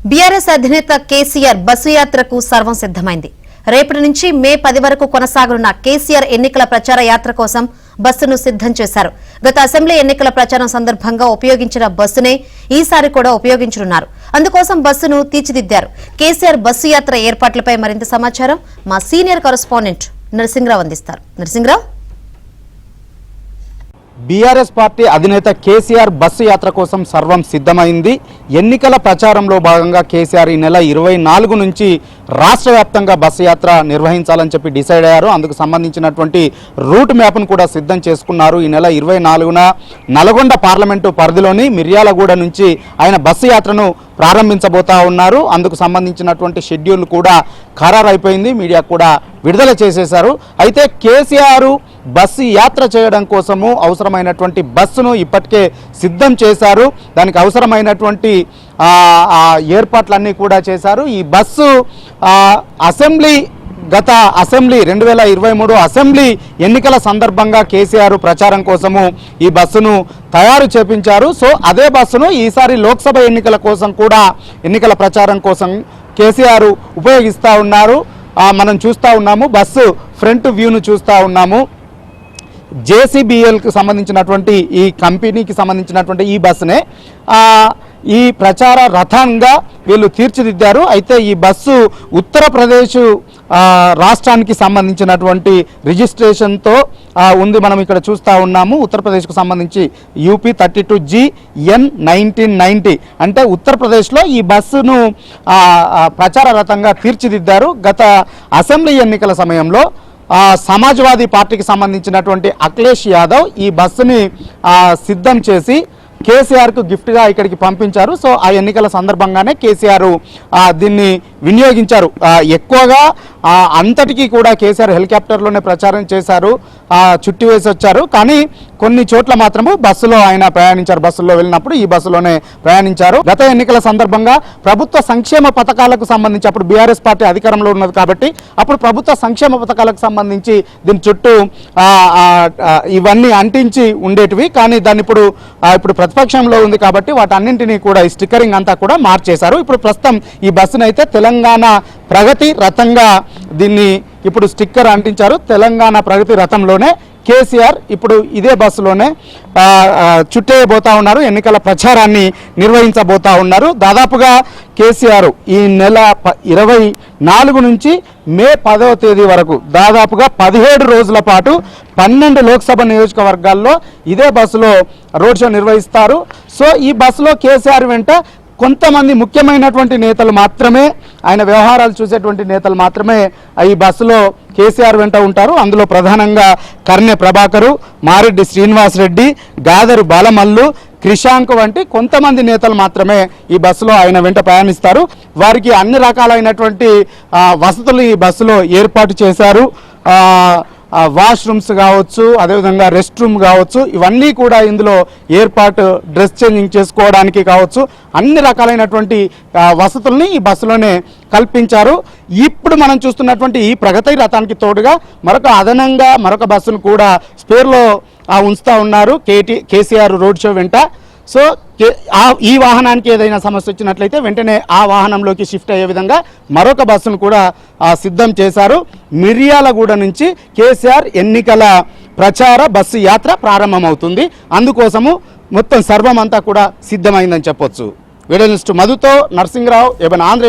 BRS అధినేత KCR bus యాత్రకు సర్వం సిద్దమైంది. రేపటి నుంచి మే 10 వరకు కొనసాగనున్న కేసీఆర్ ఎన్నికల ప్రచార యాత్ర కోసం బస్సును సిద్దం చేశారు. గత అసెంబ్లీ ఎన్నికల ప్రచారం సందర్భంగా ఉపయోగించిన బస్సునే ఈసారి కూడా ఉపయోగించనున్నారు. అందుకోసం బస్సును తీర్చిదిద్దారు. కేసీఆర్ బస్సు యాత్ర ఏర్పాట్లపై మరింత సమాచారం మా సీనియర్ కరెస్పాండెంట్ నరసింహరావు అందిస్తారు. నరసింహరావు, బీఆర్ఎస్ పార్టీ అధినేత కేసీఆర్ బస్సు యాత్ర కోసం సర్వం సిద్ధమైంది. ఎన్నికల ప్రచారంలో భాగంగా కేసీఆర్ ఈ నెల 24 నుంచి రాష్ట్ర వ్యాప్తంగా బస్సు యాత్ర నిర్వహించాలని చెప్పి డిసైడ్ అయ్యారు. అందుకు సంబంధించినటువంటి రూట్ మ్యాప్ను కూడా సిద్ధం చేసుకున్నారు. ఈ నెల 24న నల్గొండ పార్లమెంటు పరిధిలోని మిర్యాలగూడ నుంచి ఆయన బస్సు యాత్రను ప్రారంభించబోతా ఉన్నారు. అందుకు సంబంధించినటువంటి షెడ్యూల్ కూడా ఖరారైపోయింది. మీడియా కూడా విడుదల చేసేశారు. అయితే కేసీఆర్ బస్సు యాత్ర చేయడం కోసము అవసరమైనటువంటి బస్సును ఇప్పటికే సిద్ధం చేశారు. దానికి అవసరమైనటువంటి ఏర్పాట్లన్నీ కూడా చేశారు. ఈ బస్సు గత అసెంబ్లీ 2023 అసెంబ్లీ ఎన్నికల సందర్భంగా కేసీఆర్ ప్రచారం కోసము ఈ బస్సును తయారు చేపించారు. సో అదే బస్సును ఈసారి లోక్సభ ఎన్నికల కోసం కూడా ఎన్నికల ప్రచారం కోసం కేసీఆర్ ఉపయోగిస్తూ ఉన్నారు. మనం చూస్తూ ఉన్నాము, బస్సు ఫ్రంట్ వ్యూను చూస్తూ ఉన్నాము. జేసీబీఎల్కి సంబంధించినటువంటి ఈ కంపెనీకి సంబంధించినటువంటి ఈ బస్సునే ఈ ప్రచార రథంగా వీళ్ళు తీర్చిదిద్దారు. అయితే ఈ బస్సు ఉత్తరప్రదేశ్ రాష్ట్రానికి సంబంధించినటువంటి రిజిస్ట్రేషన్తో ఉంది. మనం ఇక్కడ చూస్తూ ఉన్నాము. ఉత్తరప్రదేశ్కు సంబంధించి యూపీ 32GN 1990 అంటే ఉత్తరప్రదేశ్లో ఈ బస్సును ప్రచార రథంగా తీర్చిదిద్దారు. గత అసెంబ్లీ ఎన్నికల సమయంలో సమాజ్వాదీ పార్టీకి సంబంధించినటువంటి అఖిలేష్ యాదవ్ ఈ బస్సుని సిద్ధం చేసి కేసీఆర్కు గిఫ్ట్గా ఇక్కడికి పంపించారు. సో ఆ ఎన్నికల సందర్భంగానే కేసీఆర్ దీన్ని వినియోగించారు. ఎక్కువగా అంతటికీ కూడా కేసీఆర్ హెలికాప్టర్లోనే ప్రచారం చేశారు, చుట్టి వేసి వచ్చారు. కానీ కొన్ని చోట్ల మాత్రము బస్సులో ఆయన ప్రయాణించారు. బస్సులో వెళ్ళినప్పుడు ఈ బస్సులోనే ప్రయాణించారు. గత ఎన్నికల సందర్భంగా ప్రభుత్వ సంక్షేమ పథకాలకు సంబంధించి అప్పుడు బీఆర్ఎస్ పార్టీ అధికారంలో ఉన్నది కాబట్టి అప్పుడు ప్రభుత్వ సంక్షేమ పథకాలకు సంబంధించి దీని చుట్టూ ఇవన్నీ అంటించి ఉండేటివి. కానీ దాన్ని ఇప్పుడు ప్రతిపక్షంలో ఉంది కాబట్టి వాటన్నింటినీ కూడా ఈ స్టిక్కరింగ్ అంతా కూడా మార్చేశారు. ఇప్పుడు ప్రస్తుతం ఈ బస్సును అయితే తెలంగాణ ప్రగతి రథంగా దీన్ని ఇప్పుడు స్టిక్కర్ అంటించారు. తెలంగాణ ప్రగతి రథంలోనే కేసీఆర్ ఇప్పుడు ఇదే బస్సులోనే చుట్టేయబోతా ఉన్నారు. ఎన్నికల ప్రచారాన్ని నిర్వహించబోతా ఉన్నారు. దాదాపుగా కేసీఆర్ ఈ నెల 24 నుంచి మే 10వ తేదీ వరకు దాదాపుగా 17 రోజుల పాటు 12 లోక్సభ నియోజకవర్గాల్లో ఇదే బస్సులో రోడ్ షో నిర్వహిస్తారు. సో ఈ బస్సులో కేసీఆర్ వెంట కొంతమంది ముఖ్యమైనటువంటి నేతలు మాత్రమే, ఆయన వ్యవహారాలు చూసేటువంటి నేతలు మాత్రమే ఈ బస్సులో కేసీఆర్ వెంట ఉంటారు. అందులో ప్రధానంగా కర్నె ప్రభాకరు, మారెడ్డి శ్రీనివాసరెడ్డి, గాదరు బాలమల్లు, క్రిషాంక్ వంటి కొంతమంది నేతలు మాత్రమే ఈ బస్సులో ఆయన వెంట ప్రయాణిస్తారు. వారికి అన్ని రకాలైనటువంటి వసతులు ఈ బస్సులో ఏర్పాటు చేశారు. వాష్రూమ్స్ కావచ్చు, అదేవిధంగా రెస్ట్ రూమ్ కావచ్చు, ఇవన్నీ కూడా ఇందులో ఏర్పాటు, డ్రెస్ చేంజింగ్ చేసుకోవడానికి కావచ్చు, అన్ని రకాలైనటువంటి వసతుల్ని ఈ బస్సులోనే కల్పించారు. ఇప్పుడు మనం చూస్తున్నటువంటి ఈ ప్రగతి రథానికి తోడుగా అదనంగా మరొక బస్సును కూడా స్పేర్లో ఉంచుతూ ఉన్నారు కేసీఆర్ రోడ్ షో వెంట. సో ఈ వాహనానికి ఏదైనా సమస్య వచ్చినట్లయితే వెంటనే ఆ వాహనంలోకి షిఫ్ట్ అయ్యే విధంగా మరొక బస్సును కూడా సిద్ధం చేశారు. మిర్యాలగూడ నుంచి కేసీఆర్ ఎన్నికల ప్రచార బస్సు యాత్ర ప్రారంభమవుతుంది. అందుకోసము మొత్తం సర్వం అంతా కూడా సిద్ధమైందని చెప్పొచ్చు. వీడియో జర్నలిస్ట్ మధుతో నరసింహరావు, ఏబన్ ఆంధ్ర.